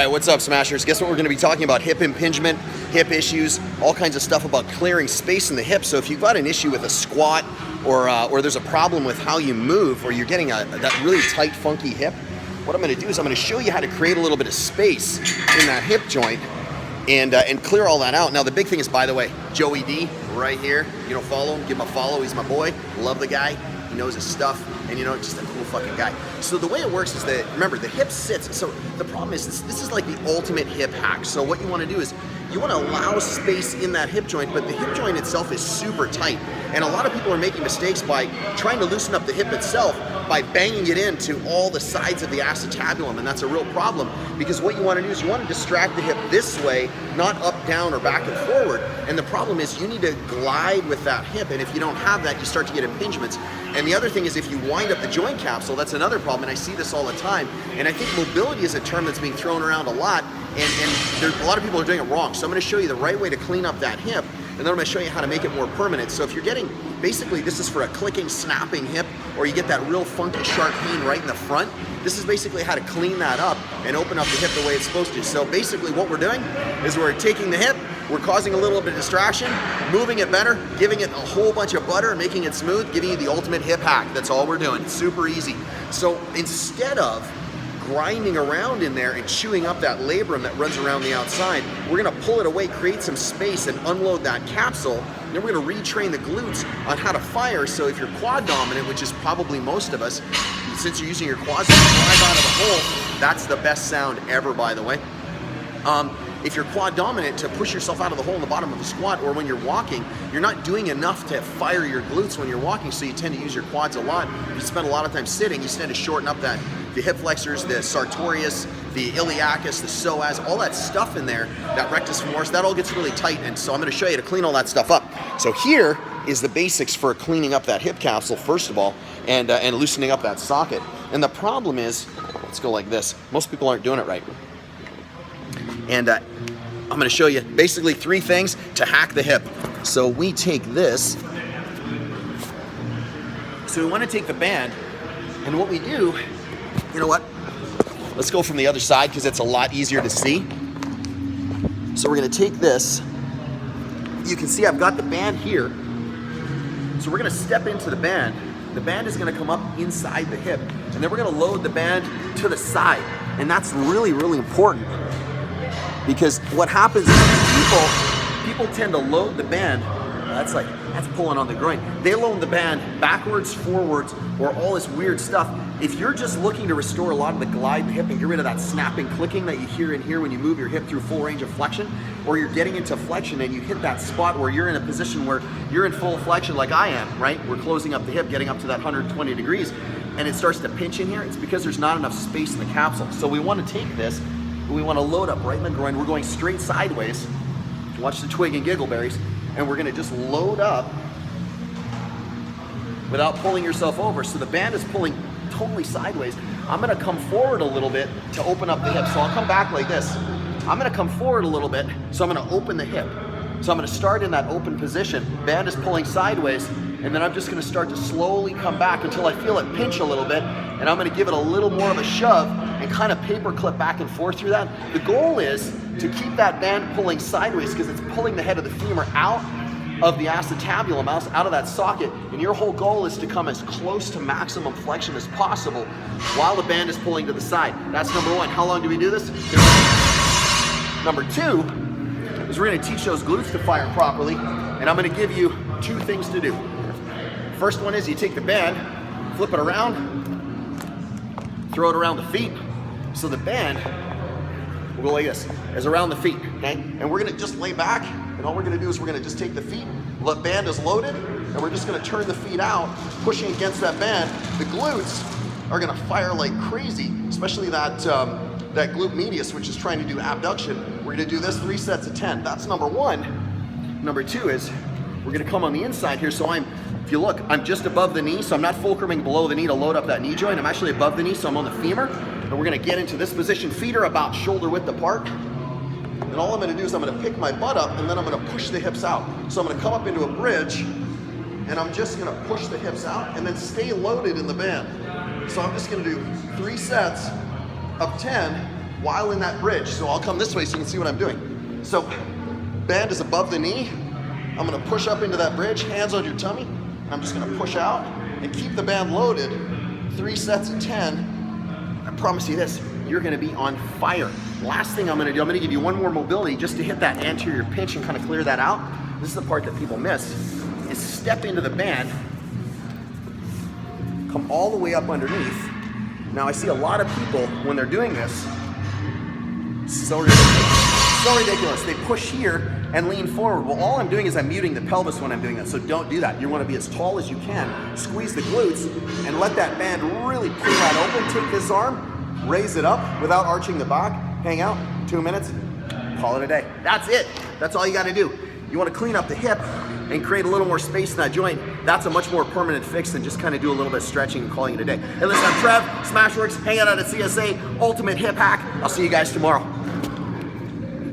right, what's up, Smashers? Guess what we're going to be talking about? Hip impingement, hip issues, all kinds of stuff about clearing space in the hip. So if you've got an issue with a squat or there's a problem with how you move, or you're getting that really tight, funky hip, what I'm going to do is I'm going to show you how to create a little bit of space in that hip joint and clear all that out. Now, the big thing is, by the way, Joey D right here. You know, follow him, give him a follow. He's my boy. Love the guy. He knows his stuff, and you know, just a cool fucking guy. So the way it works is that, remember, the hip sits. So the problem is this is like the ultimate hip hack. So what you want to do is you want to allow space in that hip joint, but the hip joint itself is super tight. And a lot of people are making mistakes by trying to loosen up the hip itself by banging it into all the sides of the acetabulum, and that's a real problem, because what you want to do is you want to distract the hip this way, not up, down, or back and forward. And the problem is you need to glide with that hip, and if you don't have that, you start to get impingements. And the other thing is, if you wind up the joint capsule, that's another problem, and I see this all the time. And I think mobility is a term that's being thrown around a lot, and a lot of people are doing it wrong. So I'm going to show you the right way to clean up that hip, and then I'm going to show you how to make it more permanent. So if you're getting, basically this is for a clicking, snapping hip, or you get that real funky, sharp pain right in the front, this is basically how to clean that up and open up the hip the way it's supposed to. So basically what we're doing is we're taking the hip, we're causing a little bit of distraction, moving it better, giving it a whole bunch of butter, making it smooth, giving you the ultimate hip hack. That's all we're doing. It's super easy. So instead of grinding around in there and chewing up that labrum that runs around the outside, we're gonna pull it away, create some space, and unload that capsule. And then we're gonna retrain the glutes on how to fire. So if you're quad dominant, which is probably most of us, since you're using your quads to drive out of the hole, that's the best sound ever, by the way. If you're quad dominant, to push yourself out of the hole in the bottom of the squat, or when you're walking, you're not doing enough to fire your glutes when you're walking, so you tend to use your quads a lot. If you spend a lot of time sitting, you tend to shorten up the hip flexors, the sartorius, the iliacus, the psoas, all that stuff in there, that rectus femoris, that all gets really tight. And so I'm going to show you to clean all that stuff up. So here is the basics for cleaning up that hip capsule, first of all, and loosening up that socket. And the problem is, let's go like this. Most people aren't doing it right. And I'm going to show you basically 3 things to hack the hip. So we take this. So we want to take the band, and what we do, you know what? Let's go from the other side because it's a lot easier to see. So we're going to take this. You can see I've got the band here. So we're going to step into the band. The band is going to come up inside the hip, and then we're going to load the band to the side. And that's really, really important, because what happens is people tend to load the band. That's pulling on the groin. They load the band backwards, forwards, or all this weird stuff. If you're just looking to restore a lot of the glide in the hip and get rid of that snapping, clicking that you hear in here when you move your hip through full range of flexion, or you're getting into flexion and you hit that spot where you're in a position where you're in full flexion like I am, right? We're closing up the hip, getting up to that 120 degrees, and it starts to pinch in here. It's because there's not enough space in the capsule. So we want to take this, we want to load up right in the groin. We're going straight sideways. Watch the twig and giggleberries. And we're going to just load up without pulling yourself over. So the band is pulling totally sideways. I'm going to come forward a little bit to open up the hip. So I'll come back like this. I'm going to come forward a little bit, so I'm going to open the hip. So I'm going to start in that open position. Band is pulling sideways, and then I'm just going to start to slowly come back until I feel it pinch a little bit, and I'm going to give it a little more of a shove and kind of paper clip back and forth through that. The goal is to keep that band pulling sideways because it's pulling the head of the femur out of the acetabulum, out of that socket, and your whole goal is to come as close to maximum flexion as possible while the band is pulling to the side. That's number 1. How long do we do this? Number 2 is we're going to teach those glutes to fire properly, and I'm going to give you 2 things to do. First one is you take the band, flip it around, throw it around the feet. So the band will go like this, is around the feet, okay? And we're going to just lay back, and all we're going to do is we're going to just take the feet, the band is loaded, and we're just going to turn the feet out, pushing against that band. The glutes are going to fire like crazy, especially that glute medius, which is trying to do abduction. We're going to do this 3 sets of 10. That's number 1. Number 2 is we're going to come on the inside here. So if you look, I'm just above the knee, so I'm not fulcruming below the knee to load up that knee joint. I'm actually above the knee, so I'm on the femur. And we're going to get into this position. Feet are about shoulder width apart. And all I'm going to do is I'm going to pick my butt up, and then I'm going to push the hips out. So I'm going to come up into a bridge, and I'm just going to push the hips out and then stay loaded in the band. So I'm just going to do 3 sets of 10 while in that bridge. So I'll come this way so you can see what I'm doing. So band is above the knee. I'm gonna push up into that bridge, hands on your tummy. I'm just gonna push out and keep the band loaded. 3 sets of 10. I promise you this, you're gonna be on fire. Last thing I'm gonna do, I'm gonna give you one more mobility just to hit that anterior pinch and kind of clear that out. This is the part that people miss, is step into the band, come all the way up underneath. Now I see a lot of people, when they're doing this, so ridiculous. They push here and lean forward. Well, all I'm doing is I'm muting the pelvis when I'm doing that, so don't do that. You wanna be as tall as you can, squeeze the glutes, and let that band really pull that open. Take this arm, raise it up without arching the back, hang out, 2 minutes, call it a day. That's it, that's all you gotta do. You wanna clean up the hip and create a little more space in that joint. That's a much more permanent fix than just kind of do a little bit of stretching and calling it a day. Hey listen, I'm Trev, SmashweRx, hang out at CSA, Ultimate Hip Hack. I'll see you guys tomorrow.